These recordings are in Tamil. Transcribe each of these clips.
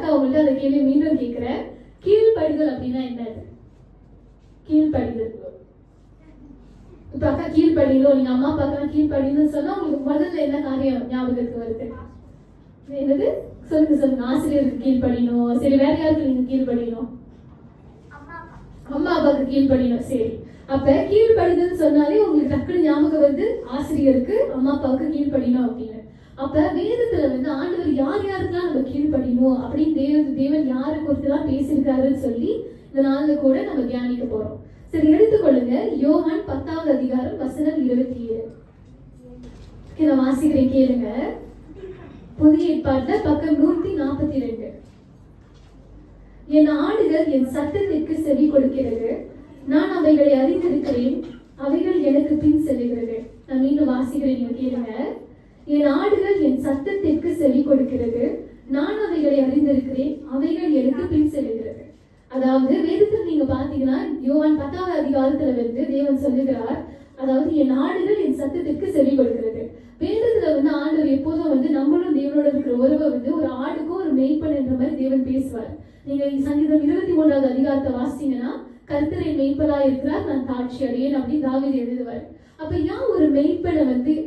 அக்கா உங்கள்கிட்ட அந்த கேள்வி மீண்டும் கேட்கிறேன். கீழ்ப்படிதல் அப்படின்னா என்னது? கீழ்ப்படிதல். இப்ப அக்கா கீழ்ப்படிதல், நீங்க அம்மா அப்பாக்கெல்லாம் கீழ்ப்படின்னு சொன்னா உங்களுக்கு முதல்ல என்ன காரியம் ஞாபகத்துக்கு வருது? என்னது? சொல்லுங்க. ஆசிரியருக்கு கீழ்ப்படியணும். சரி, வேற யாருக்கு நீங்க கீழ்ப்படியணும்? அம்மா அப்பாவுக்கு கீழ்ப்படியணும். சரி, அப்ப கீழ்ப்படிதல் சொன்னாலே உங்களுக்கு டக்குனு ஞாபகம் வருது ஆசிரியருக்கு, அம்மா அப்பாவுக்கு கீழ்ப்படியணும் அப்படின்னு. அப்ப வேதத்துல ஆண்டவர் யார் யாருக்கெல்லாம் நம்ம கீழ்ப்படியணும் அப்படின்னு தேவன் யாரை குறித்துலாம் பேசியிருக்காருன்னு சொல்லி இந்த நாள்ல கூட நம்ம தியானிக்க போறோம். சரி, எடுத்துக்கொள்ளுங்க யோவான் 10வது அதிகாரம் வசனம் 27. நான் வாசிக்கிறேன், கேளுங்க. புதிய ஏற்பாட்டுல பக்கம் 142. என் ஆடுகள் என் சத்தத்திற்கு செவி கொடுக்கிறது, நான் அவைகளை அறிந்திருக்கிறேன், அவைகள் எனக்கு பின் செல்லுகிறது. நான் மீண்டும் வாசிக்கிறேன், நீங்க கேளுங்க. என் ஆடுகள் என் சத்தத்திற்கு செவி கொடுக்கிறது, நான் அவைகளை அறிந்திருக்கிறேன், அவைகள் எனக்கு பின் செல்லுகிறது. அதாவது வேதத்தில் நீங்க பாத்தீங்கன்னா யோவான் 10வது அதிகாரத்துல தேவன் சொல்லுகிறார், அதாவது என் ஆடுகள் என் சத்தத்திற்கு செவி கொடுக்கிறது. வேதத்துல ஆண்டவர் எப்போதும் நம்மளும் தேவனோட இருக்கிற உறவை ஒரு ஆடுக்கும் ஒரு மெய்ப்பன் என்ற மாதிரி தேவன் பேசுவார். நீங்க சங்கீதம் 23வது அதிகாரத்தை வாசிங்கன்னா, கர்த்தரை மெய்ப்பனா இருக்கிறார், நான் தாட்சி அடையேன் அப்படின்னு தாவீது எழுதுவார். அப்ப ஏன் ஒரு மெய்ப்பனை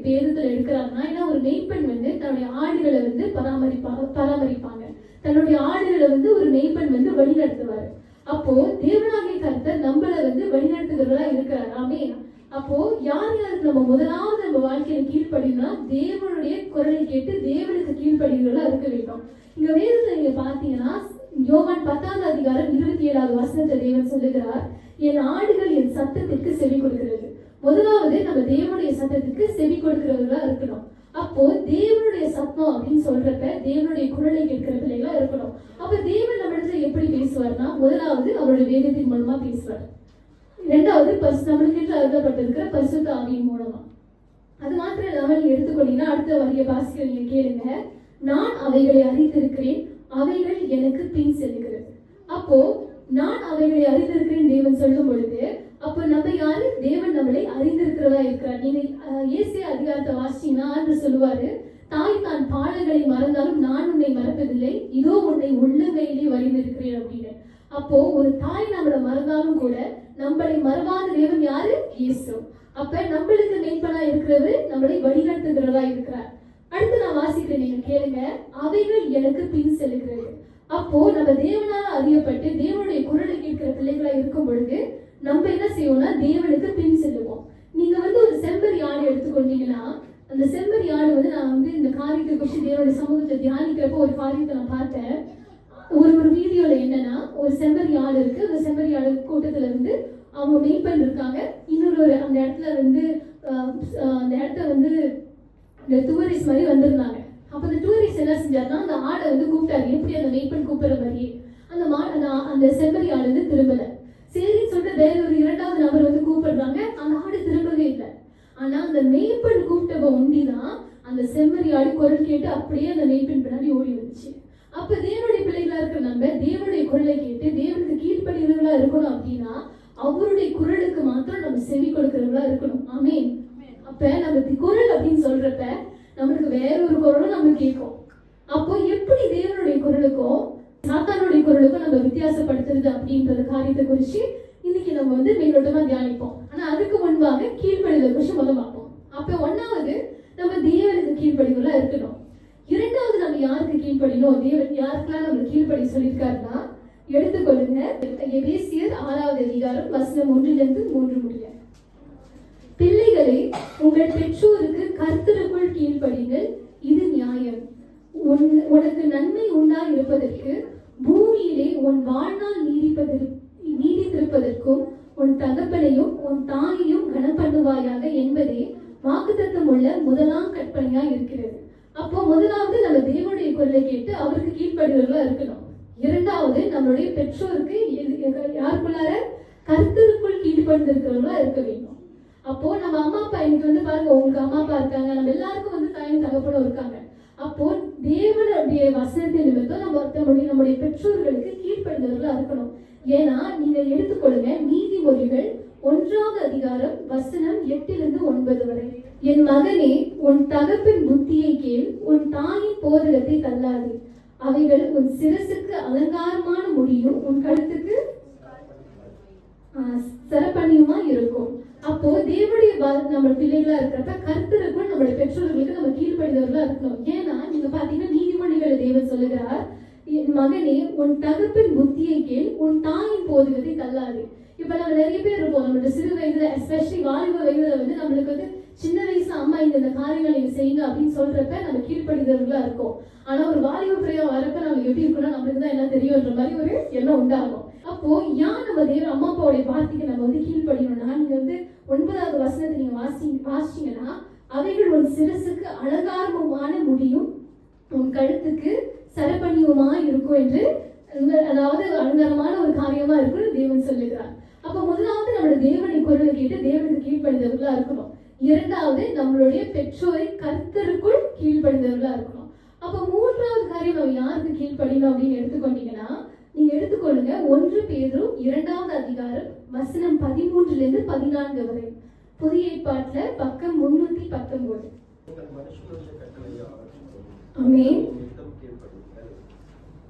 வேதத்துல எடுக்கிறாருன்னா, ஏன்னா ஒரு மெய்ப்பெண் தன்னுடைய ஆடுகளை பராமரிப்பாங்க. தன்னுடைய ஆடுகளை ஒரு மெய்ப்பெண் வழி நடத்துவார். அப்போ தேவனாகிய கர்த்தர் நம்மள வழிநடத்துகிறதா இருக்கிறார். ஆமே. அப்போ யார் யாருக்கு நம்ம முதலாவது நம்ம வாழ்க்கையில கீழ்ப்படினா, தேவனுடைய குரலை கேட்டு தேவனுக்கு கீழ்ப்படிகளா இருக்க வேண்டும். இங்க வேதத்துல நீங்க பாத்தீங்கன்னா யோவான் 10வது அதிகாரம் 27வது வசனத்தை தேவன் சொல்லுகிறார், என் ஆடுகள் என் சத்தத்திற்கு செவி கொடுக்கிறது. முதலாவது நம்ம தேவனுடைய சத்தத்துக்கு செவி கொடுக்கிறவர்களா இருக்கணும். அப்போ தேவனுடைய சத்தம் அப்படின்னு சொல்றப்ப தேவனுடைய குரலை கேட்கிற பிள்ளைகளா இருக்கணும். அப்ப தேவன் நம்ம இடத்துல எப்படி பேசுவார்னா, முதலாவது அவருடைய வேதத்தின் மூலமா பேசுவார். இரண்டாவது நம்மளுக்கு என்று அருளப்பட்டிருக்கிற பரிசுத்த ஆவியின் மூலமா. அது மாத்திரம் இல்லாம நீங்க எடுத்துக்கொண்டீங்கன்னா அடுத்த வரிய வாசிக்க நீங்க கேளுங்க, நான் அவைகளை அறிந்திருக்கிறேன், அவைகள் எனக்கு பின் செல்கிறது. அப்போ நான் அவைகளை அறிந்திருக்கிறேன் தேவன் சொல்லும் பொழுது, அப்ப நம்ம யாரு? தேவன் நம்மளை அறிந்திருக்கிறதா இருக்கிறார். நீங்க ஏசாயா அதிகாரத்தை வாசிச்சீங்கன்னா ஆண்டவர் சொல்லுவாரு, தாய் தான் பாடல்களை மறந்தாலும் நான் உன்னை மறப்பதில்லை, இதோ உன்னை உள்ளங்கையிலே வரைந்திருக்கிறேன் அப்படின்னு. அப்போ ஒரு தாய் நம்மளை மறந்தாலும் கூட நம்மளை மறவாத தேவன் யாரு? இயேசு. அப்ப நம்மளுக்கு மெய்ப்பனா இருக்கிறவர் நம்மளை வழிநடத்துகிறதா இருக்கிறார். அடுத்து நான் வாசிக்கிறேன், நீங்க கேளுங்க, அவைகள் எனக்கு பின் செல்கிறது. அப்போ நம்ம தேவனால அறியப்பட்டு தேவனுடைய குரலை கேட்கிற பிள்ளைகளா இருக்கும் பொழுது நம்ம என்ன செய்வோம்னா தேவனுக்கு பின் செல்லுவோம். நீங்க ஒரு செம்பரி ஆடு எடுத்துக்கொண்டீங்கன்னா, அந்த செம்பரி ஆடு நான் இந்த காரியத்தை குறித்து தேவனுடைய சமூகத்தை தியானிக்கிறப்போ ஒரு காரியத்தை நான் பார்த்தேன். ஒரு வீடியோல என்னன்னா, ஒரு செம்பரி ஆடு இருக்கு. அந்த செம்பரி ஆடு கூட்டத்துல அவங்க மெய்ப்பெண் இருக்காங்க. இன்னொரு அந்த இடத்துல அந்த இடத்த இந்த டூரிஸ்ட் மாதிரி வந்திருந்தாங்க. அப்ப அந்த டூரிஸ்ட் என்ன செஞ்சாருன்னா, அந்த ஆடை கூப்பிட்டாரு, எப்படி அந்த மெய்ப்பெண் கூப்பிடுற மாதிரியே. அந்த செம்பரி ஆடு திரும்பல. சரின்னு சொல்லிட்டு வேற ஒரு இரண்டாவது நபர் கூப்பிடுறாங்க, அந்த ஆடு திரும்பவே இல்லை. ஆனா அந்த மெய்ப்பெண் கூப்பிட்டவ ஒண்டிதான் அந்த செம்மறி ஆடு குரல் கேட்டு அப்படியே அந்த மெய்ப்பெண் பின்னாடி ஓடி வந்துச்சு. அப்ப தேவனுடைய பிள்ளைகளா இருக்கிற நம்ம தேவனுடைய குரலை கேட்டு தேவனுக்கு கீழ்ப்படிகளா இருக்கணும். அப்படின்னா அவருடைய குரலுக்கு மாத்திரம் நம்ம செவி கொடுக்கிறவங்களா இருக்கணும். ஆமேன். அப்ப நம்ம குரல் அப்படின்னு சொல்றப்ப நம்மளுக்கு வேற ஒரு குரலும் நம்ம கேட்கும். அப்போ எப்படி தேவனுடைய குரலுக்கும் சாத்தானுடைய குரலுக்கும் நம்ம வித்தியாசப்படுத்துறது அப்படின்ற காரியத்தை குறிச்சு இன்னைக்கு நம்ம மேலோட்டமா தியானிப்போம். ஆனா அதுக்கு முன்பாக கீழ்ப்படிதல் குறிச்சு முதல் பார்ப்போம். அப்ப ஒன்னாவது நம்ம தேவனுக்கு கீழ்ப்படிகளா இருக்கணும். இரண்டாவது நம்ம யாருக்கு கீழ்ப்படினோம், தேவன் யாருக்கெல்லாம் நம்ம கீழ்ப்படி சொல்லியிருக்காருன்னா, எடுத்துக்கொள்ளுங்க எபேசியர் 6வது அதிகாரம் வசனம் 1லிருந்து 3 முடிய. பிள்ளைகளே, உங்கள் பெற்றோருக்கு கர்த்தருக்குள் கீழ்ப்படிங்கள், இது நியாயம். உனக்கு நன்மை உண்டா இருப்பதற்கு பூமியிலே உன் வாழ்நாள் நீடித்திருப்பதற்கும் உன் தகப்பனையும் உன் தாயையும் கனப்பண்ணுவாயாக என்பதே வாக்குத்தத்தம் உள்ள முதலாம் கற்பனையா இருக்கிறது. அப்போ முதலாவது நம்ம தேவனுடைய குரலை கேட்டு அவருக்கு கீழ்ப்படுகிறவர்களா இருக்கணும். இரண்டாவது நம்மளுடைய பெற்றோருக்கு யாருக்குள்ளார கர்த்தருக்குள் கீழ்படுத்திருக்கிறவங்களா இருக்க வேண்டும். அப்போ நம்ம அம்மா அப்பா இன்னைக்கு பாருங்க, உங்களுக்கு அம்மா அப்பா இருக்காங்க, நம்ம எல்லாருக்கும் தாயும் தகப்பனும் இருக்காங்க. அப்போ தேவனுடைய வசனத்தின் நிமித்தம் நம்முடைய பெற்றோர்களுக்கு கீழ்ப்படுகிறவர்களா இருக்கணும். ஏன்னா நீங்க எடுத்துக்கொள்ளுங்க நீதிமொழிகள் 1வது அதிகாரம் வசனம் 8லிருந்து 9 வரை. என் மகனே, உன் தகப்பின் புத்தியை கேள், உன் தாயின் போதகத்தை தள்ளாதே. அவைகள் உன் சிரசுக்கு அலங்காரமான முடியும், உன் கழுத்துக்கு சரப்பணியுமா இருக்கும். அப்போ தேவனுடைய நம்ம பிள்ளைகளா இருக்கிறப்ப கர்த்தருக்குள் நம்மளுடைய பெற்றோர்களுக்கு நம்ம கீழ்ப்படிந்தவர்களா இருக்கணும். ஏன்னா நீங்க பாத்தீங்கன்னா நீதிமொழிகளை தேவன் சொல்லுகிறார், என் மகனே உன் தகப்பின் புத்தியை கேள், உன் தாயின் போதுகத்தை தள்ளாது. இப்ப நம்ம நிறைய பேர் இருப்போம், நம்மளோட சிறு வயதுல எஸ்பெஷலி வாலிப வயதுல வந்து நம்மளுக்கு வந்து சின்ன வயசுல அம்மா இந்த காரியங்கள் நீங்க செய்யுங்க அப்படின்னு சொல்றப்ப நம்ம கீழ்ப்படிந்தவர்களா இருக்கும். ஆனா ஒரு வாலிப பிரியம் வரப்ப நமக்கு எப்படி இருக்குன்னா நம்மளுக்கு தான் எல்லாம் தெரியும்ன்ற மாதிரி ஒரு எண்ணம் உண்டாகும். அப்போ ஏன் நம்ம தேவன் அம்மா அப்பாவுடைய வார்த்தைக்கு நம்ம வந்து கீழ்ப்படியணும்னா, நீங்க வந்து 9வது வசனத்தை நீங்க வாசிச்சீங்கன்னா, அவைகள் உன் சிரசுக்கு அலங்காரமான முடியும், உன் கழுத்துக்கு சரப்பணியுமா இருக்கும் என்று, அதாவது அலங்காரமான ஒரு காரியமா இருக்குன்னு தேவன் சொல்லுகிறார். அப்ப முதலாவது நம்மளோட தேவனை குரலை கேட்டு தேவனுக்கு கீழ்ப்படிந்தவர்களா இருக்கணும். இரண்டாவது நம்மளுடைய பெற்றோரை கர்த்தருக்குள் கீழ்ப்படிந்தவர்களா இருக்கணும். அப்ப மூன்றாவது காரியம் நம்ம யாருக்கு கீழ்ப்படியணும் அப்படின்னு எடுத்துக்கொண்டீங்கன்னா, நீங்க எடுத்துக்கொள்ளுங்க 1 பேதுரு 2வது அதிகாரம் வசனம் 13 14 வரை. புதிய ஏற்பாட்டுல பக்கம் 319. ஆமென்.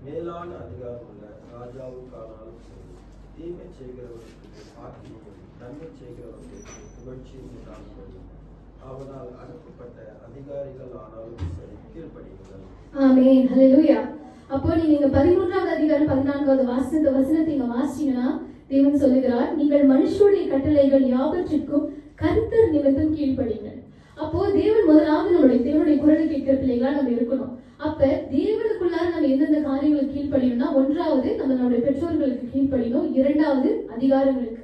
மேலான அதிகாரமுள்ள ராஜாவுக்கானாலும் சரி, தீமை செய்கிறவர்களுக்கு ஆக்கினையும் நன்மை செய்கிறவர்களுக்கு புகழ்ச்சியும் உண்டாகும். அவனால் அனுப்பப்பட்ட அதிகாரிகள் ஆனாலும் சரி கீழ்ப்படியுங்கள். ஆமென். ஹல்லேலூயா. அப்போ நீங்க 13வது அதிகாரம் 14வது வசனத்தை நீங்க வாசிச்சீங்கன்னா தேவன் சொல்லுகிறார், நீங்கள் மனுஷருடைய கட்டளைகள் யாவற்றிற்கும் கர்த்தர் நிமித்தம் கீழ்ப்படியுங்கள். அப்போ தேவன் முதலாவது தேவனுடைய குரலை கேட்கிற பிள்ளைகளா நம்ம இருக்கணும். அப்ப தேவனுக்குள்ளார நம்ம எந்தெந்த காரியங்களுக்கு கீழ்ப்படியணும்னா, ஒன்றாவது நம்மளுடைய பெற்றோர்களுக்கு கீழ்ப்படியணும், இரண்டாவது அதிகாரங்களுக்கு,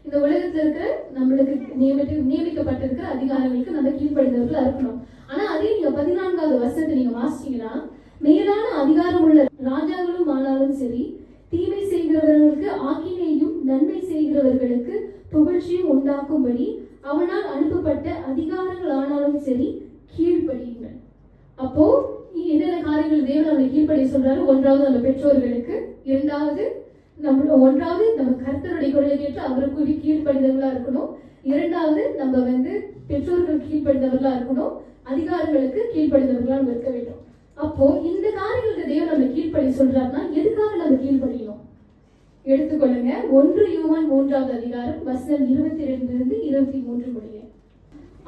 இந்த உலகத்துல இருக்கிற நம்மளுக்கு நியமிக்கப்பட்டிருக்கிற அதிகாரங்களுக்கு நம்ம கீழ்ப்படிந்தவர்களா இருக்கணும். ஆனா அதே நீங்க 14வது வசனத்தை நீங்க வாசிச்சீங்கன்னா, மேலான அதிகாரம் உள்ள ராஜாக்களும் ஆனாலும் சரி, தீமை செய்கிறவர்களுக்கு ஆக்கினையும் நன்மை செய்கிறவர்களுக்கு புகழ்ச்சியும் உண்டாக்கும்படி அவனால் அனுப்பப்பட்ட அதிகாரங்கள் ஆனாலும் சரி கீழ்ப்படியுங்கள். அப்போ என்னென்ன காரியங்கள் தேவன் நம்மளை கீழ்ப்படிய சொல்றாரு? ஒன்றாவது நம்ம பெற்றோர்களுக்கு, இரண்டாவது நம்ம கர்த்தருடைய குரலை கேட்டு அவருக்கு கீழ்ப்படிந்தவர்களா இருக்கணும், இரண்டாவது நம்ம வந்து பெற்றோர்களுக்கு கீழ்ப்படிந்தவர்களா இருக்கணும், அதிகாரங்களுக்கு கீழ்ப்படிந்தவர்களா நம்ம இருக்க வேண்டும். அப்போ இந்த காரியங்களுக்கு தேவன் நம்ம கீழ்ப்படி சொல்றாருன்னா எதுக்காக நம்ம கீழ்ப்படியணும்? எடுத்துக்கொள்ளுங்க 1 யோவான் 3வது அதிகாரம் வசனம் 22 23 முடிய.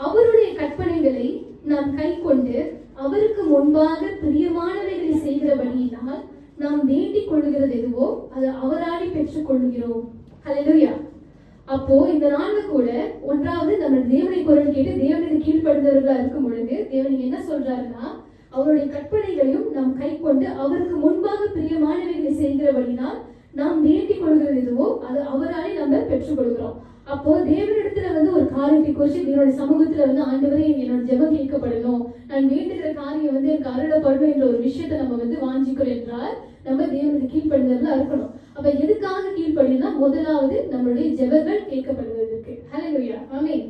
அவருடைய கற்பனைகளை நாம் கை கொண்டு அவருக்கு முன்பாக பிரியமானவைகளை செய்கிறபடியினால் நாம் வேண்டிக் கொள்ளுகிறது எதுவோ அது அவராலே பெற்றுக் கொள்கிறோம். ஹல்லேலூயா. அப்போ இந்த நாள்ல கூட ஒன்றாவது நம்ம தேவனை குரல் கேட்டு தேவனுக்கு கீழ்ப்படுந்தவர்களா இருக்கும் பொழுது தேவன் என்ன சொல்றாருன்னா, அவருடைய கற்பனைகளையும் நாம் கை கொண்டு அவருக்கு முன்பாக பிரியமானவைகளை செய்கிறபடினால் நாம் வேண்டிக் கொள்கிறது எதுவோ அது அவராலே நம்ம பெற்றுக் கொள்கிறோம். அப்போ தேவனிடத்துல வந்து ஒரு காரியத்தை குறித்து என்னோட சமூகத்துல வந்து ஆண்டவரே என்னோட ஜெபம் கேட்கப்படணும், நான் வேண்டுகிற காரியம் வந்து எனக்கு அருளப்படணும் என்ற ஒரு விஷயத்தை நம்ம வந்து வாஞ்சிக்கிறோம் என்றால் நம்ம தேவனுக்கு கீழ்ப்படுதலா இருக்கணும். அப்ப எதுக்காக கீழ்ப்படினா, முதலாவது நம்மளுடைய ஜெபங்கள் கேட்கப்படுவதற்கு. ஹல்லேலூயா. ஆமென்.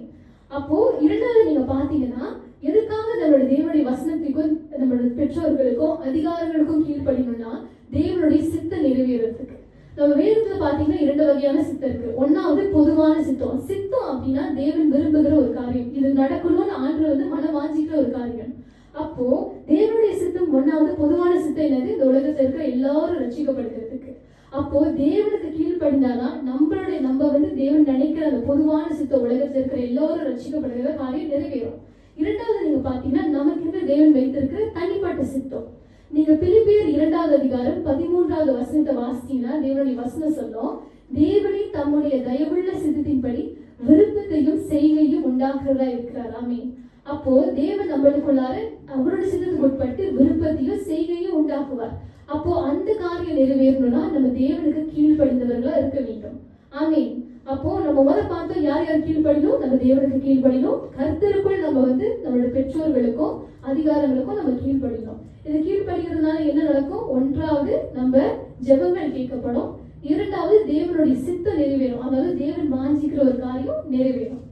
அப்போ இரண்டாவது நீங்க பாத்தீங்கன்னா, எதுக்காக நம்மளுடைய தேவனுடைய வசனத்துக்கும் நம்மளுடைய பெற்றோர்களுக்கும் அதிகாரங்களுக்கும் கீழ்ப்படியணும்னா தேவனுடைய சித்த நிறைவேறதுக்கு. நம்ம வேதத்துல பாத்தீங்கன்னா 2 வகையான சித்தம் இருக்கு. ஒன்னாவது பொதுவான சித்தம். சித்தம் அப்படின்னா தேவன் விரும்புகிற ஒரு காரியம், இது நடக்கணும்னு ஆண்டவர் வந்து மன வாஞ்சிக்கிற ஒரு காரியம். அப்போ தேவனுடைய சித்தம் ஒன்னாவது பொதுவான சித்தம் என்னது? இந்த உலகத்துல இருக்கிற எல்லாரும் ரட்சிக்கப்படுகிறதுக்கு. அப்போ தேவனுக்கு கீழ்ப்படிந்தாதான் நம்ம வந்து தேவன் நினைக்கிற அந்த பொதுவான சித்தம் உலகத்துல இருக்கிற எல்லாரும் ரட்சிக்கப்படுகிற காரியம் நிறைவேறும். இரண்டாவது நீங்க பாத்தீங்கன்னா நமக்கு தேவன் வைத்திருக்கிற தனிப்பட்ட சித்தம். நீங்க பிலிப்பியர் 2வது அதிகாரம் 13வது வசனத்தை வாசித்தீங்கன்னா தேவனுடைய வசனம் சொல்லும், தேவனை தம்முடைய தயவுள்ள சித்தத்தின்படி விருப்பத்தையும் செய்கையும் உண்டாக்குறதா இருக்கிறார். ஆமென். அப்போ தேவன் நம்மளுக்குள்ளார அவருடைய சித்தத்துக்கு உட்பட்டு விருப்பத்தையும் செய்கையும் உண்டாக்குவார். அப்போ அந்த காரியம் நிறைவேறணும்னா நம்ம தேவனுக்கு கீழ்ப்படிந்தவர்களா இருக்க வேண்டும். ஆமென். அப்போ நம்ம பார்த்தோம் யார் யார் கீழ்ப்படினோம்? நம்ம தேவனுக்கு கீழ்ப்படினோம், கர்த்தருக்குள் நம்ம வந்து நம்மளோட பெற்றோர்களுக்கும் அதிகாரங்களுக்கும் நம்ம கீழ்ப்படினோம். இது கீழ்ப்படிகிறதுனால என்ன நடக்கும்? ஒன்றாவது நம்ம ஜெபங்கள் கேட்கப்படும், இரண்டாவது தேவனுடைய சித்தம் நிறைவேறும், அதாவது தேவன் வாஞ்சிக்கிற ஒரு காரியம் நிறைவேறும்.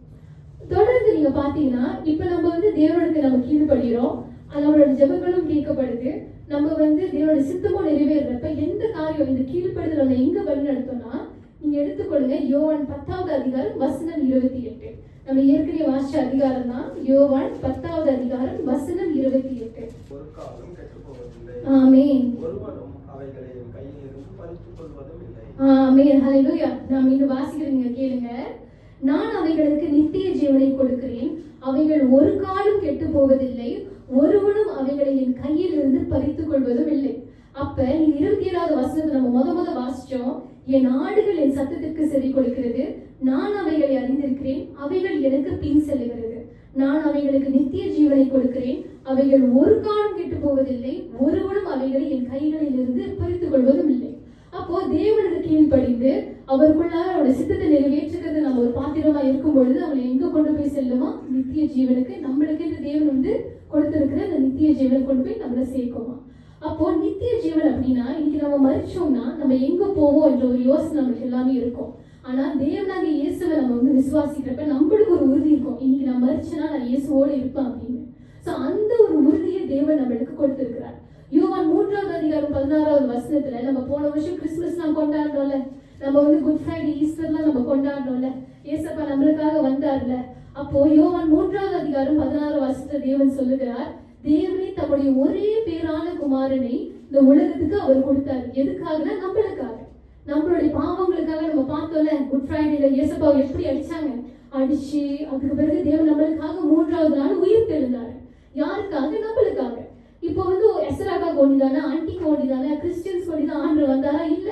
தொடர்ந்து நீங்க பாத்தீங்கன்னா இப்ப நம்ம வந்து தேவனுக்கு நம்ம கீழ்ப்படுகிறோம், நம்மளோட ஜெபங்களும் கேட்கப்படுது, நம்ம வந்து தேவனுடைய சித்தமும் நிறைவேறப்ப எந்த காரியம் இந்த கீழ்ப்படுதல் நம்ம எங்க வழி நடத்தோம்னா, நீங்க எடுத்துக்கொள்ளுங்க யோவான் 10வது அதிகாரம் வசனம் 28. நம்ம ஏற்கனவே வாசிச்ச அதிகாரம் தான் யோவான் 10வது அதிகாரம் வசனம் 28. ஒரு காலம் கெட்டு போவதில்லை, ஆமென். ஒருவனும் அவைகளை என் கையில் இருந்து பறித்துக் கொள்வதும் இல்லை. ஆமென். ஹல்லேலூயா. நாம் இன்னும் வாசிக்கிறீங்க கேளுங்க. நான் அவைகளுக்கு நித்திய ஜீவனை கொடுக்கிறேன், அவைகள் ஒரு காலும் கெட்டு போவதில்லை, ஒருவனும் அவைகளை என் கையில் இருந்து பறித்துக் கொள்வதும் இல்லை. அப்ப இந்த 27வது வசனத்தை நம்ம முத வாசிச்சோம். என் ஆடுகள் என் சத்தத்திற்கு செவி கொடுக்கிறது, நான் அவைகளை அறிந்திருக்கிறேன், அவைகள் எனக்கு பின் செல்லுகிறது. நான் அவைகளுக்கு நித்திய ஜீவனை கொடுக்கிறேன், அவைகள் ஒரு காலம் கெட்டு போவதில்லை, ஒருவனும் அவைகளை என் கைகளில் இருந்து பறித்துக் கொள்வதும் இல்லை. அப்போ தேவனுக்கு கீழ்ப்படிந்து அவருக்குள்ளார அவருடைய சித்தத்தை நிறைவேற்றுகிறது நம்ம ஒரு பாத்திரமா இருக்கும் பொழுது அவனை எங்க கொண்டு போய் செல்லுமா? நித்திய ஜீவனுக்கு. நம்மளுக்கு இந்த தேவன் வந்து கொடுத்திருக்கிற அந்த நித்திய ஜீவனை கொண்டு போய் நம்மள சேர்க்குமா. அப்போ நித்திய ஜீவன் அப்படின்னா இன்னைக்கு நம்ம மரிச்சோம்னா நம்ம எங்க போவோம் என்ற ஒரு யோசனை நமக்கு எல்லாமே இருக்கும். ஆனா தேவனாகிய இயேசுவை நம்ம வந்து விசுவாசிக்கிறப்ப நம்மளுக்கு ஒரு உறுதி இருக்கும், இன்னைக்கு நான் மரிச்சேன்னா நான் இயேசுவோட இருப்பேன் அப்படின்னு. சோ அந்த ஒரு உறுதியை தேவன் நம்மளுக்கு கொடுத்திருக்கிறார். யோவான் 3வது அதிகாரம் 16வது வசனத்துல நம்ம போன வருஷம் கிறிஸ்துமஸ் நான் கொண்டாடுறோம்ல, நம்ம வந்து குட் ஃப்ரைடே ஈஸ்டர்லாம் நம்ம கொண்டாடுறோம்ல, ஏசப்பா நம்மளுக்காக வந்தார்ல. அப்போ யோவான் 3வது அதிகாரம் 16வது வசனத்துல தேவன் சொல்லுகிறார், தேவனே தம்முடைய ஒரே பேரான குமாரனை இந்த உலகத்துக்கு அவர் கொடுத்தார். எதுக்காகனா நம்மளுக்காக, நம்மளுடைய பாவங்களுக்காக. நம்ம பார்த்தோம்ல குட் ஃப்ரைடேல ஏசப்பாவை எப்படி அடிச்சாங்க, அடிச்சு அதுக்கு பிறகு தேவன் நம்மளுக்காக 3வது நாள் உயிர் தெழுந்தாரு. யாருக்காக? நம்மளுக்காக. இப்போ வந்து எஸ்ராக்கா கொண்டிதானே, ஆன்டிக்கு கொண்டிதானே, கிறிஸ்டியன்ஸ் கொண்டிதான் ஆண்டு வந்தாரா? இல்ல.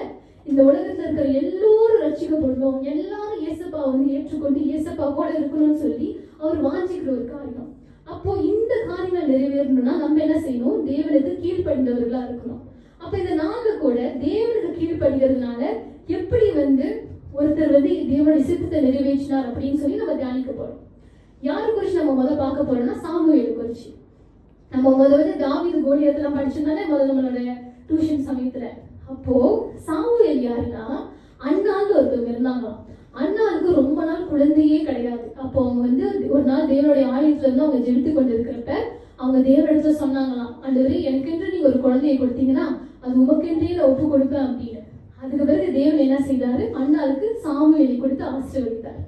இந்த உலகத்துல இருக்கிற எல்லோரும் ரட்சிக்கப்படணும், எல்லாரும் ஏசப்பா வந்து ஏற்றுக்கொண்டு ஏசப்பா கூட இருக்கணும்னு சொல்லி அவர் வாஞ்சிக்கிற ஒரு காரியம். அப்போ இந்த காரியங்கள் நிறைவேறணும்னா நம்ம என்ன செய்யணும்? தேவனுக்கு கீழ்ப்படிந்தவர்களா இருக்கணும். அப்ப இந்த நாள்ல கூட தேவனுக்கு கீழ்ப்படுகிறதுனால எப்படி வந்து ஒருத்தர் வந்து தேவனுடைய சித்தத்தை நிறைவேற்றினார் அப்படின்னு சொல்லி நம்ம தியானிக்க போறோம். யாரு குறிச்சு நம்ம முதல்ல பார்க்க போறோம்னா சாமுவேல் குறிச்சு. நம்ம வந்து தாவீது கோலியாத்தெல்லாம் படிச்சிருந்தாலே நம்மளோட டியூஷன் சமயத்துல. அப்போ சாமுவேல் யாருன்னா அண்ணான்னு ஒருத்தவங்க இருந்தாங்களாம். அண்ணாவுக்கு ரொம்ப நாள் குழந்தையே கிடையாது. அப்போ அவங்க வந்து ஒரு நாள் தேவனுடைய ஆலயத்துல இருந்து அவங்க ஜெபித்து கொண்டு இருக்கிறப்ப அவங்க தேவனிடத்துல சொன்னாங்களாம், ஆண்டவரே எனக்கென்று நீங்க ஒரு குழந்தையை கொடுத்தீங்கன்னா அது உமக்கென்றே நான் ஒப்பு கொடுப்பேன் அப்படின்னு. அதுக்கு பிறகு தேவன் என்ன செய்தாரு? அண்ணாவுக்கு சாமுவேலை கொடுத்து ஆசீர்வதித்தார்.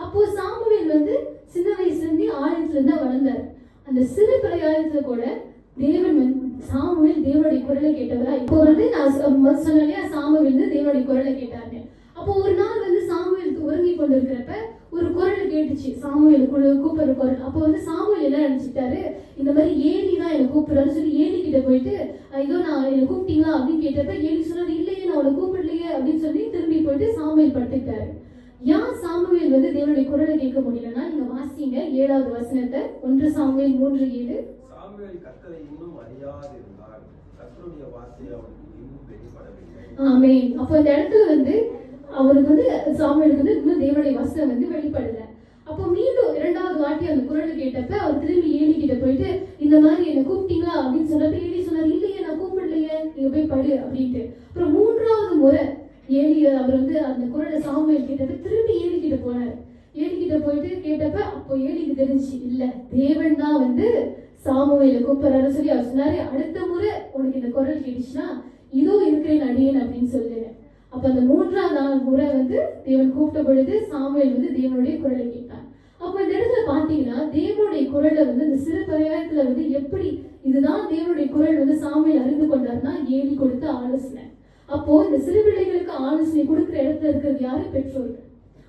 அப்போ சாமுவேல் வந்து சின்ன வயசுல இருந்தே ஆலயத்துல இருந்து வளர்ந்தாரு. அந்த சிறு பிரயாணத்துல கூட தேவன் சாமுவேல் தேவனுடைய குரலை கேட்டவரா. இப்போ வந்து நான் சொன்னேன் சாமுவேல் வந்து தேவனுடைய குரலை கேட்டாரு. அப்போ ஒரு நாள் வந்து சாமுவேல் உறங்கி கொண்டு இருக்கிறப்ப ஒரு குரல் கேட்டுச்சு, சாமுவேல் கூப்பிடுற குரல். அப்போ வந்து சாமுவேல் என்ன நினைச்சிட்டாரு, இந்த மாதிரி ஏலி தான் என்னை கூப்பிடுறான்னு சொல்லி ஏலி கிட்ட போயிட்டு இதோ நான் என்னை கூப்பிட்டீங்களா அப்படின்னு கேட்டப்ப ஏலி சொன்னாரு, இல்லையே நான் அவனை கூப்பிடலையே அப்படின்னு சொல்லி திரும்பி போயிட்டு சாமுவேல் படுத்துக்கிட்டாரு. யார் சாமுவேல் வந்து தேவனுடைய குரலை கேட்க முடியலன்னா நீங்க வாசிங்க 7வது வசனத்தை, 1 சாமுவேல் 3:7. சாமுவேல் கர்த்தரை இன்னும் அறியாதிருந்தார், கர்த்தருடைய வார்த்தை அவனுக்கு இன்னும் வெளிப்படவில்லை. ஆமென். அப்போ இந்த இடத்துல வந்து அவருக்கு வந்து சாமுவேலுக்கு வந்து இன்னும் தேவனுடைய வசனம் வந்து வெளிப்படல. அப்போ மீண்டும் 2வது வாட்டி அந்த குரல் கேட்டப்ப அவர் திரும்பி ஏலி கிட்ட போயிட்டு இந்த மாதிரி என்ன கூப்பிட்டீங்களா அப்படின்னு சொன்னப்ப ஏலி சொன்னார், இல்லையே நான் கூப்பிடலையே, நீங்க போய் படு அப்படின்ட்டு. அப்புறம் 3வது முறை ஏலி அவர் வந்து அந்த குரலை சாமுவேல் கேட்டப்ப திரும்பி ஏலி கிட்ட போனார். ஏலி கிட்ட போயிட்டு கேட்டப்ப அப்போ ஏலிக்கு தெரிஞ்சு இல்ல தேவன் தான் வந்து சாமுவேலை கூப்பிடுறாரு சொல்லி அவர் சொன்னாரு, அடுத்த முறை உனக்கு இந்த குரல் கேட்டுச்சுன்னா இதோ இருக்கிறேன் அடியேன் அப்படின்னு சொல்லுங்க. அப்ப அந்த 3வது முறை வந்து தேவன் கூப்பிட்ட பொழுது சாமுவேல் வந்து தேவனுடைய குரலை கேட்டார். அப்ப இந்த இடத்துல பாத்தீங்கன்னா தேவனுடைய குரலை வந்து இந்த சிறு பிரயாணத்துல வந்து எப்படி இதுதான் தேவனுடைய குரல் வந்து சாமுவேல் அறிந்து கொண்டார்னா ஏலி கொடுத்த ஆலோசனை. அப்போ இந்த சிறு பிள்ளைகளுக்கு ஆலோசனை கொடுக்கிற இடத்துல இருக்கிறது யாரு? பெற்றோர்கள்.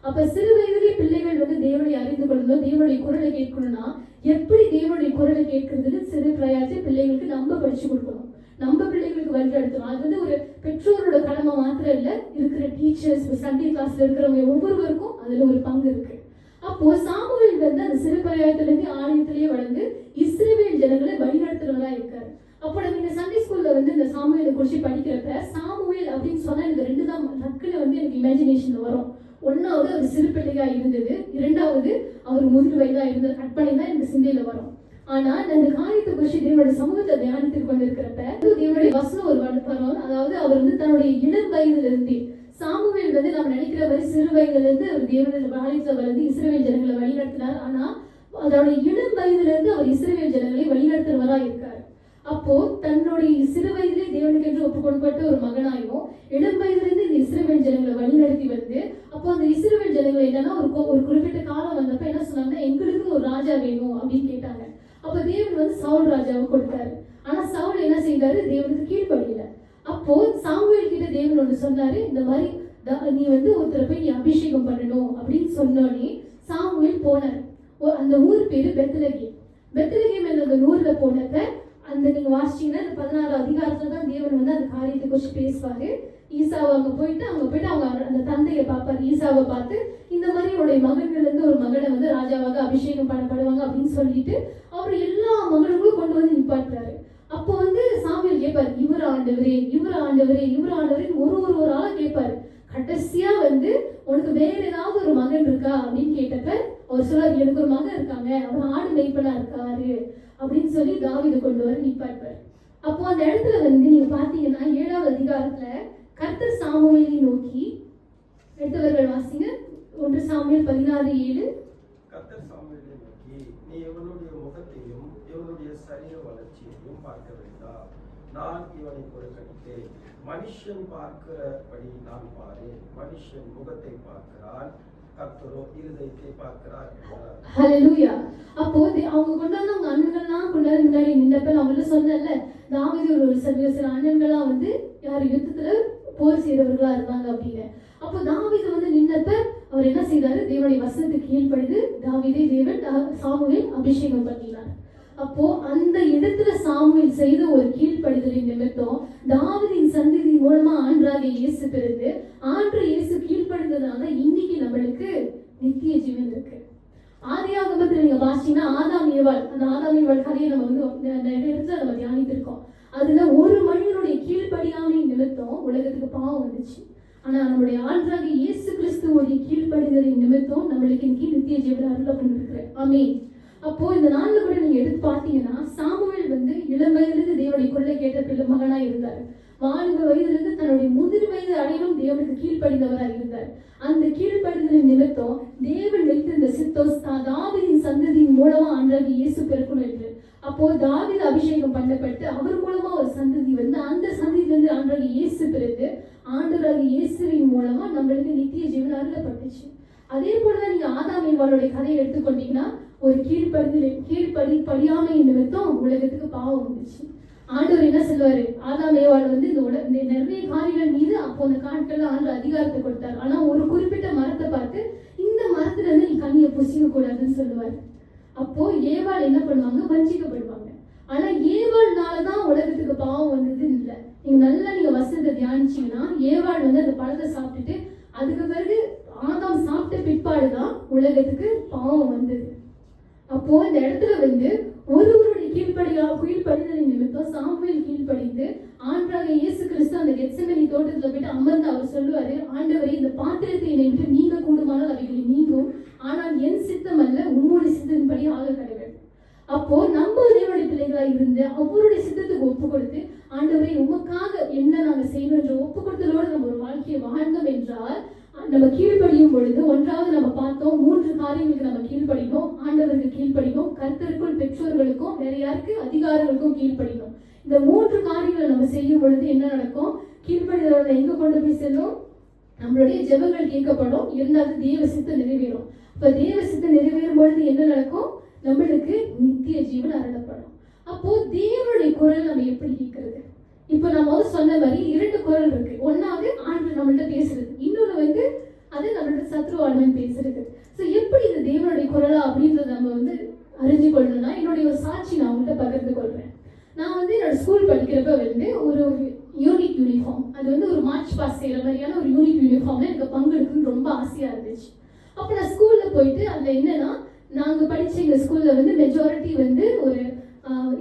அப்ப சிறு வயதிலே பிள்ளைகள் வந்து தேவனை அறிந்து கொள்ளணும், தேவனுடைய குரலை கேட்கணும்னா எப்படி தேவனுடைய குரலை கேட்கறதுன்னு சிறு பிரயாணத்தை பிள்ளைகளுக்கு நம்ம படிச்சு கொடுக்கணும், நம்ம பிள்ளைகளுக்கு வழிநடத்தணும். அது வந்து ஒரு பெற்றோரோட கடமை மாத்திரம் இல்ல, இருக்கிற டீச்சர்ஸ் சண்டே கிளாஸ்ல இருக்கிறவங்க ஒவ்வொருவருக்கும் அதுல ஒரு பங்கு இருக்கு. அப்போ சாமுவேல் வந்து அந்த சிறு பிரயாணத்துல இருந்து ஆலயத்திலேயே வளர்ந்து இஸ்ரவேல் ஜனங்களை வழிநடத்துறவரா இருக்காரு. அப்போ நீங்க சண்டே ஸ்கூல்ல வந்து இந்த சாமுவேலை குறிச்சு படிக்கிறப்ப சாமுவேல் அப்படின்னு சொன்னா இந்த 2 தான் டக்குன்னு வந்து எனக்கு இமேஜினேஷன்ல வரும். 1வது அவர் சிறு பிள்ளையா இருந்தது, 2வது அவர் முதிர் வயதா இருந்தது. கற்பனை தான் எனக்கு சிந்தையில வரும். ஆனா இந்த காரியத்தை குறிச்சு தேவனுடைய சமூகத்தை தியானித்துக் கொண்டிருக்கிறப்ப தேவனுடைய வசனம் ஒரு வரும். அதாவது அவர் வந்து தன்னுடைய இளம் வயதுல இருந்து சாமுவேல் வந்து நம்ம நினைக்கிற மாதிரி சிறு வயதுல இருந்து அவர் தேவனுடைய ஆலயத்துல வளர்ந்து இஸ்ரவேல் ஜனங்களை வழிநடத்தினார். ஆனா அதனுடைய இளம் வயதுல இருந்து அவர் இஸ்ரவேல் ஜனங்களை வழிநடத்துறவரா இருக்காரு. அப்போ தன்னுடைய சிறு வயதிலே தேவனுக்கு என்று ஒப்புக்கொள்ளப்பட்ட ஒரு மகனாயும் இளம் வயதிலிருந்து இந்த இஸ்ரவேல் ஜனங்களை வழிநடத்தி வந்து அப்போ அந்த இஸ்ரவேல் ஜனங்கள் என்னன்னா ஒரு குறிப்பிட்ட காலம் வந்தப்ப என்ன சொன்னாங்கன்னா எங்களுக்கு ஒரு ராஜா வேணும் அப்படின்னு கேட்டாங்க. அப்ப தேவன் வந்து சவுல் ராஜாவை கொடுத்தாரு. ஆனா சவுல் என்ன செய்ய செய்தாரு? தேவனுக்கு கீழ்ப்படியல. அப்போ சாமுவேல் கிட்ட தேவன் ஒன்று சொன்னாரு, இந்த மாதிரி நீ வந்து ஒருத்தரை போய் நீ அபிஷேகம் பண்ணணும் அப்படின்னு சொன்னோடனே சாமுவேல் போனார். அந்த ஊர் பேரு பெத்லகேம். பெத்லகேம் என்ற ஊர்ல போனத அந்த நீங்க வாசிச்சீங்கன்னா இந்த 16 அதிகாரத்துல தான் தேவன் வந்து அந்த காரியத்தை குறித்து பேசுவாரு. ஈசாவை அங்க போயிட்டு அவங்க அந்த தந்தையை பார்ப்பாரு. ஈசாவை பார்த்து இந்த மாதிரி உடைய மகன்கள் இருந்து ஒரு மகனை வந்து ராஜாவாக அபிஷேகம் பண்ணப்படுவாங்க அப்படின்னு சொல்லிட்டு அவர் எல்லா மகன்களும் கொண்டு வந்து நிப்பாட்டுறாரு. அப்போ வந்து சாமுவேல் கேட்பாரு, இவர் ஆண்டவரே, இவர் ஆண்டவரே, இவர் ஆண்டவரே, ஒரு ஆளா கேட்பாரு. கடைசியா வந்து உனக்கு வேற ஏதாவது ஒரு மகன் இருக்கா அப்படின்னு கேட்டப்ப அவர் சொல்றாரு, எனக்கு ஒரு மகன் இருக்காங்க, அவர் ஆடு மேய்ப்பனா இருக்காரு அப்படின்னு சொல்லி தாவீதை கொண்டு வர நிப்பாட்டுவார். அப்போ அந்த இடத்துல வந்து நீங்க பாத்தீங்கன்னா 7வது அதிகாரத்துல கர்த்தர் சாமுவேலை நோக்கி, எடுத்தவர்கள் வாசிங்க, 1 சாமுவேல் 16:7. கர்த்தர் சாமுவேலை நோக்கி, நீ இவனுடைய முகத்தையும் இவனுடைய சரீர வளர்ச்சியையும் பார்க்க வேண்டாம், நான் இவனை புறக்கணித்தேன். மனுஷன் பார்க்கிறபடி நான் பாரு, மனுஷன் முகத்தை பார்க்கிறான், கர்த்தரோ இருதயத்தை பார்க்கிறார் என்றார். ஹல்லேலூயா. அப்போ அவங்க கொண்டாந்து அவங்க அண்ணன்கள்லாம் கொண்டாந்து முன்னாடி நின்னப்ப நான் அவங்கள சொன்னேன்ல, தாவீது ஒரு சில அண்ணன்கள்லாம் வந்து யார் யுத்தத்துல போர் செய்தவர்களா இருந்தாங்க அப்படின்னு. அப்போ தாவீது வந்து நின்னப்ப அவர் என்ன செய்தாரு? தேவனுடைய வசனத்துக்கு கீழ்ப்படிந்து தாவீதை தேவன் சாமுவேல் அபிஷேகம் பண்ணினார். அப்போ அந்த இடத்துல சாமுவேல் செய்த ஒரு கீழ்ப்படிதலின் நிமித்தம் தாவீதின் சந்ததி மூலமா ஆண்டவராகிய இயேசு பிறந்து ஆண்டவர் இயேசு கீழ்ப்படிந்ததால இன்னைக்கு நம்மளுக்கு நித்திய ஜீவன் இருக்கு. ஆதியாகமத்துல நீங்க வாசிச்சீங்கன்னா ஆதாம் ஏவாள், அந்த ஆதாம் ஏவாள் கதையை நம்ம வந்து நிறைய இடத்துல நம்ம தியானித்திருக்கோம். அதுல ஒரு மனிதனுடைய கீழ்ப்படியாமை நிமித்தம் உலகத்துக்கு பாவம் வந்துச்சு. ஆனா நம்மளுடைய ஆண்டவராகிய இயேசு கிறிஸ்துவோடைய கீழ்ப்படிதலின் நிமித்தம் நம்மளுக்கு இன்னைக்கு நித்திய ஜீவன் அருளப்பட்டிருக்கிறேன். ஆமென். அப்போ இந்த நாள்ல கூட நீங்க எடுத்து பார்த்தீங்கன்னா சாமுவேல் வந்து இளம் வயதிலிருந்து தேவனுடைய குரலை கேட்ட மகனா இருந்தார். வாலிப வயதிலிருந்து தன்னுடைய முதிர் வயது அடையிலும் தேவனுக்கு கீழ்ப்படிந்தவராக இருந்தார். அந்த கீழ்ப்படிதலின் நிமித்தம் தேவன் வைத்திருந்த சித்தம் தாவீதின் சந்ததியின் மூலமா ஆண்டவராகிய இயேசு பிறக்கணும் என்று. அப்போ தாவீது அபிஷேகம் பண்ணப்பட்டு அவர் மூலமா ஒரு சந்ததி வந்து அந்த சந்ததியிலிருந்து ஆண்டவராகிய இயேசு பிறகு ஆண்டவராகிய இயேசுவின் மூலமா நம்மளுக்கு நித்திய ஜீவன் அருளப்பட்டுச்சு. அதே போலதான் நீங்க ஆதாம் ஏவாளுடைய கதையை எடுத்துக்கொண்டீங்கன்னா ஒரு கீழ்ப்படியாமை நிமித்தம் உலகத்துக்கு பாவம் வந்துச்சு. ஆண்டவர் என்ன சொல்லுவாரு? ஆதாம் ஏவாள் வந்து இந்த நிறைய காரியங்கள் மீது அப்போ அந்த காட்கள்ல ஆண்டவர் அதிகாரத்தை கொடுத்தாரு. ஆனா ஒரு குறிப்பிட்ட மரத்தை பார்த்து இந்த மரத்துல இருந்து நீ கண்ணியை புசிக்க கூடாதுன்னு சொல்லுவாரு. அப்போ ஏவாள் என்ன பண்ணுவாங்க? வஞ்சிக்கப்படுவாங்க. ஆனா ஏவாள்னாலதான் உலகத்துக்கு பாவம் வந்ததுன்னு இல்லை. நீங்க வசனத்தை தியானிச்சீங்கன்னா ஏவாள் வந்து அந்த பழத்தை சாப்பிட்டுட்டு அதுக்கு பிறகு ஆதாம் சாப்பிட்ட பிற்பாடுதான் உலகத்துக்கு பாவம் வந்தது. அப்போ இந்த இடத்துல வந்து ஒருவருடைய கீழ்ப்படிதலின் நிமித்தம் சாமுவேல் கீழ்ப்படிந்து ஆண்டவராகிய இயேசு கிறிஸ்து அந்த கெத்செமனி தோட்டத்துல போயிட்டு அமர்ந்து அவர் சொல்லுவாரு, ஆண்டவரே இந்த பாத்திரத்தை என்னை விட்டு நீங்க கூடுமானால் அவைகளை நீங்கும், ஆனால் என் சித்தம் அல்ல உம்முடைய சித்தத்தின்படி ஆக கடவுள். அப்போ நம்ம தேவனுடைய பிள்ளைகளா இருந்து அவருடைய சித்தத்துக்கு ஒப்பு கொடுத்து ஆண்டவரை உமக்காக என்ன நாங்க செய்யணும் என்ற ஒப்பு கொடுத்தலோடு நம்ம ஒரு வாழ்க்கையை வாழ்ந்தோம் என்றால் நம்ம கீழ்ப்படியும் பொழுது ஒன்றாவது நம்ம பார்த்தோம் 3 காரியங்களுக்கு நம்ம கீழ்ப்படினோம். ஆண்டவருக்கு கீழ்ப்படினோம், கர்த்தருக்கும் பெற்றோர்களுக்கும் வேற யாருக்கு அதிகாரங்களுக்கும் கீழ்ப்படினோம். இந்த 3 காரியங்களை நம்ம செய்யும் பொழுது என்ன நடக்கும்? கீழ்ப்படிதலோட எங்க கொண்டு போய் செல்லும்? நம்மளுடைய ஜெபங்கள் கேட்கப்படும், இருந்தாலும் தேவ சித்தம் நிறைவேறும். அப்ப தேவ சித்தம் நிறைவேறும் பொழுது என்ன நடக்கும்? நம்மளுக்கு நித்திய ஜீவன் அருளப்படும். அப்போ தேவனுடைய குரல் நம்ம எப்படி கேட்கறது? இப்போ நம்ம சொன்ன மாதிரி 2 குரல் இருக்கு. ஒன்னாவது ஆண்டவர் நம்மள்ட்ட பேசுறது, இன்னொன்று வந்து அது நம்மள்ட்ட சத்ருவாளன் பேசுறது. ஸோ எப்படி இந்த தேவனுடைய குரலா அப்படின்றத நம்ம வந்து அறிஞ்சு கொள்ளணும்னா என்னுடைய ஒரு சாட்சி நான் உங்கள்கிட்ட பகிர்ந்து கொள்றேன். நான் வந்து என்னோட ஸ்கூல் படிக்கிறப்ப வந்து ஒரு யூனிக் யூனிஃபார்ம், அது வந்து ஒரு மார்ச் பாஸ் செய்யற மாதிரியான ஒரு யூனிக் யூனிஃபார்ம்ல எனக்கு பங்கெடுக்கணும்னு ரொம்ப ஆசையா இருந்துச்சு. அப்போ நான் ஸ்கூல்ல போயிட்டு அதுல என்னன்னா நாங்க படிச்ச எங்க ஸ்கூல்ல வந்து மெஜாரிட்டி வந்து ஒரு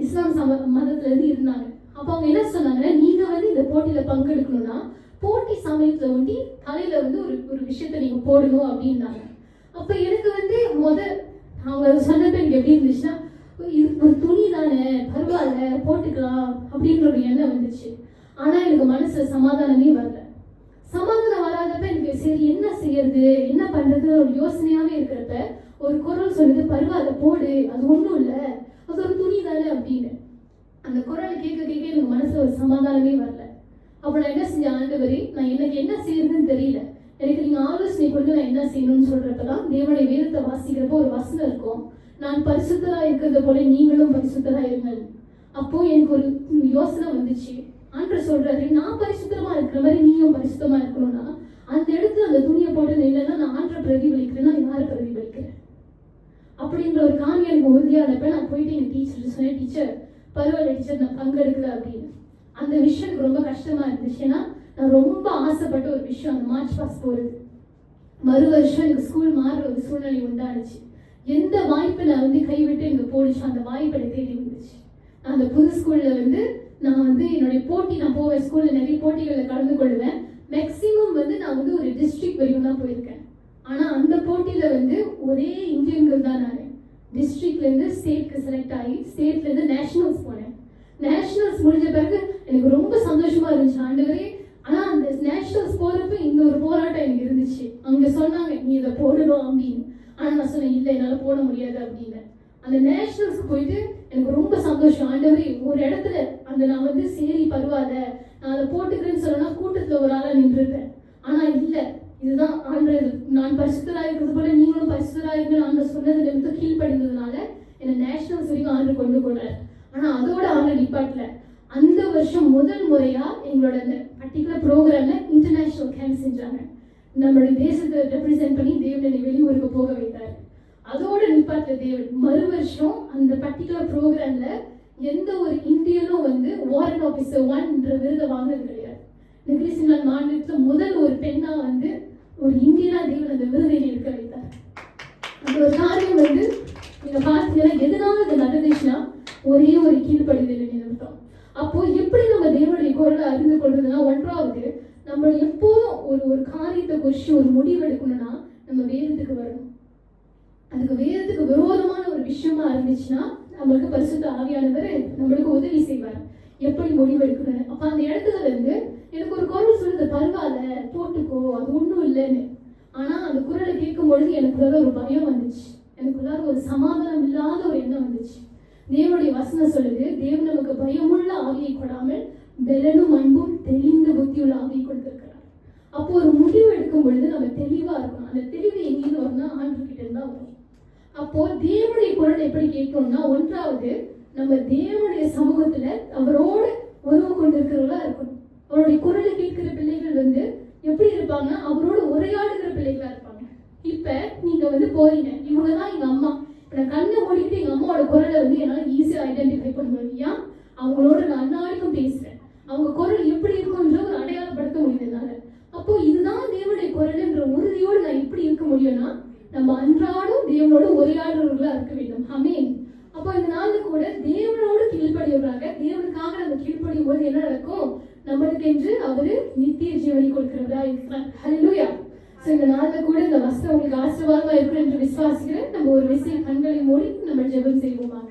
இஸ்லாம் மதத்துல இருந்து இருந்தாங்க. அப்போ அவங்க என்ன சொன்னாங்கன்னா, நீங்க வந்து இந்த போட்டியில பங்கெடுக்கணும்னா போட்டி சமயத்துல ஒண்டி தலையில வந்து ஒரு விஷயத்த நீங்க போடணும் அப்படின்னாங்க. அப்ப எனக்கு வந்து அவங்க சொன்னப்ப எனக்கு எப்படி இருந்துச்சுன்னா, இது ஒரு துணி தானே, பரவாயில்ல போட்டுக்கலாம் அப்படின்ற ஒரு எண்ணம் வந்துச்சு. ஆனா எனக்கு மனசுல சமாதானமே வரல. சமாதானம் வராதப்ப எனக்கு சரி என்ன செய்யறது என்ன பண்றது ஒரு யோசனையாவே இருக்கிறப்ப ஒரு குரல் சொல்லுது, பரவாயில்ல போடு, அது ஒண்ணும் இல்லை, அது ஒரு துணி தானே அப்படின்னு. அந்த குரலை கேட்க எனக்கு மனசுல ஒரு சமாதானமே வரல. அப்ப நான் என்ன செஞ்சேன்? ஆண்டவரே, நான் எனக்கு என்ன செய்யறதுன்னு தெரியல, எனக்கு நீங்க ஆலோசனை கொடுத்து நான் என்ன செய்யணும்னு சொல்றப்பதான் தேவனுடைய வேதத்தை வாசிக்கிறப்போ ஒரு வசனம் இருக்கும், நான் பரிசுத்தரா இருக்கிறது போல நீங்களும் பரிசுத்தரா இருங்கள். அப்போ எனக்கு ஒரு யோசனை வந்துச்சு. ஆண்டவர் சொல்றாரு, நான் பரிசுத்தமா இருக்கிற மாதிரி நீயும் பரிசுத்தமா இருக்கணும்னா அந்த இடத்துல அந்த துணியை போட்டு நின்னா நான் ஆண்டரை பிரதிபலிக்கிறேன்னா யாரை பிரதிபலிக்கிறேன் அப்படின்ற ஒரு காரியம் எனக்கு உறுதியானப்ப நான் போயிட்டு எங்க டீச்சர் சொன்னேன், டீச்சர் பரவாயில்ல டீச்சர் நான் பங்கெடுக்கல அப்படின்னு. அந்த விஷயம் எனக்கு ரொம்ப கஷ்டமா இருந்துச்சு. ஏன்னா நான் ரொம்ப ஆசைப்பட்ட ஒரு விஷயம் அந்த மார்ச் பாஸ் போறது. மறு வருஷம் எனக்கு ஸ்கூல் மாறுற ஒரு சூழ்நிலை உண்டாச்சு. எந்த வாய்ப்பை நான் கைவிட்டு எனக்கு போடுச்சு அந்த வாய்ப்பை எனக்கு தேடி வந்துச்சு. நான் அந்த புது ஸ்கூல்ல நான் என்னுடைய போட்டி நான் போவேன். ஸ்கூல்ல நிறைய போட்டிகளில் கலந்து கொள்வேன். மேக்சிமம் நான் ஒரு டிஸ்ட்ரிக்ட் வரையும் தான் போயிருக்கேன். ஆனா அந்த போட்டியில ஒரே இந்தியன்கள் தான் நான். டிஸ்ட்ரிக்ட்ல இருந்து ஸ்டேட்க்கு செலக்ட் ஆகி ஸ்டேட்ல இருந்து நேஷனல்ஸ் போனேன். நேஷனல்ஸ் முடிஞ்ச பிறகு எனக்கு ரொம்ப சந்தோஷமா இருந்துச்சு. ஆண்டவரே, ஆனா அந்த நேஷனல்ஸ் போறப்ப இந்த ஒரு போராட்டம் எனக்கு இருந்துச்சு. அங்க சொன்னாங்க நீ இதை போடணும் அப்படின்னு. ஆனா நான் சொன்னேன் இல்லை என்னால போட முடியாது அப்படின்னு. அந்த நேஷனல்ஸ்க்கு போயிட்டு எனக்கு ரொம்ப சந்தோஷம். ஆண்டவரே, ஒரு இடத்துல நான் சரி பரவாயில்ல நான் அதை போட்டுக்கிறேன்னு சொன்னா கூட்டத்துல ஒரு ஆளா நின்றுட்டேன். ஆனா இல்ல, இதுதான் ஆண்டவர், நான் பரிசுத்தராக இருக்கிறது போல நீங்களும் பரிசுத்தராக இருக்கு ஆண்டவர் சொன்னதுல இருந்து கீழ்படிந்ததுனால என்னை நேஷனல்ஸ் வரைக்கும் ஆண்டவர் கொண்டு போனார். ஆனா அதோட ஆண்டவர் நிப்பாட்டல. அந்த வருஷம் முதல் முறையா எங்களோட அந்த பர்டிகுலர் ப்ரோக்ராம்ல இன்டர்நேஷனல் கேம்ப் செஞ்சாங்க. நம்மளுடைய தேசத்தை ரெப்ரசென்ட் பண்ணி தேவன் என்னை வெளியூருக்கு போக வைத்தார். அதோட நிப்பாட்டல தேவன். மறு வருஷம் அந்த பர்டிகுலர் ப்ரோக்ராம்ல எந்த ஒரு இந்தியனும் வாரண்ட் ஆபீசர் 1 விருதை வாங்கினது கிடையாது. நிகிரிசினால் மாநிலத்துல முதல் ஒரு பெண்ணா ஒரு இந்தியனா தேவன் அந்த விருதை இருக்க வைத்தார். அந்த ஒரு காரியம் நீங்க பார்த்தீங்கன்னா எதனால இது நடந்துச்சுன்னா ஒரே ஒரு கீழ்ப்படிதல் நிறுத்தம். அப்போ எப்படி நம்ம தேவனுடைய குரலை அறிந்து கொள்றதுன்னா, ஒன்றாவது நம்ம எப்போதும் ஒரு காரியத்தை குறிச்சு ஒரு முடிவு எடுக்கணும்னா நம்ம வேதத்துக்கு வரணும். அதுக்கு வேதத்துக்கு விரோதமான ஒரு விஷயமா இருந்துச்சுன்னா நம்மளுக்கு பரிசுத்த ஆவியானவர் நம்மளுக்கு உதவி செய்வார் எப்படி முடிவு எடுக்கணும். அப்ப அந்த இடத்துல எனக்கு ஒரு குரல் சொல்லுது, பரவாயில்ல போட்டுக்கோ அது ஒன்றும் இல்லைன்னு. ஆனா அந்த குரலை கேட்கும் பொழுது எனக்குள்ள ஒரு பயம் வந்துச்சு. எனக்குள்ளார ஒரு சமாதானம் இல்லாத ஒரு எண்ணம் வந்துச்சு. தேவனுடைய வசனம் சொல்லுது, தேவன் நமக்கு பயமுள்ள ஆவியை கொடாமல் பெலனும் அன்பும் தெளிந்த புத்தியுள்ள ஆவியை கொடுத்திருக்கிறார். அப்போ ஒரு முடிவு எடுக்கும் பொழுது நம்ம தெளிவா இருக்கணும். அந்த தெளிவு எங்கேருந்து வரணும்னா ஆண்டவர்கிட்ட இருந்தா வரும். அப்போ தேவனுடைய குரல் எப்படி கேட்கணும்னா, ஒன்றாவது நம்ம தேவனுடைய சமூகத்துல அவரோட உறவு கொண்டிருக்கிறவங்களா இருக்கணும். அவருடைய குரலை கேட்கிற பிள்ளைகள் எப்படி இருப்பாங்க, அவரோட உரையாடுகிற பிள்ளைகளா இருப்பாங்க. இப்ப நீங்க போறீங்க, இவங்கதான் எங்க அம்மா, நான் கண்ணை மூடிக்கிட்டு எங்க அம்மாவோட குரலை என்னால ஈஸியா ஐடென்டிஃபை பண்ண முடியும். அவங்களோட நான் அன்னாடிக்கும் பேசுறேன், அவங்க குரல் எப்படி இருக்கும்ன்ற ஒரு அடையாளப்படுத்த முடியுது என்னால. அப்போ இதுதான் தேவனுடைய குரல்ன்ற உறுதியோடு நான் எப்படி இருக்க முடியும்னா, நம்ம அன்றாடும் தேவனோட உரையாடுறவர்களா இருக்க வேண்டும். ஆமென். அப்போ இந்த நாள்ல கூட தேவனோடு கீழ்ப்படியவராக, தேவனுக்காக நம்ம கீழ்ப்படியும் போது என்ன நடக்கும், நம்மளுக்கு என்று அவரு நித்திய ஜீவனை கொடுக்கிறவரா இருக்கிறார். ஹல்லேலூயா. சோ இந்த நாள்ல கூட இந்த வசனம் உங்களுக்கு ஆசீர்வாதமா இருக்கும் என்று விசுவாசிக்கிறேன். நம்ம ஒரு விஷயம் கண்களை மூடி நம்ம ஜெபம் செய்வோமாக.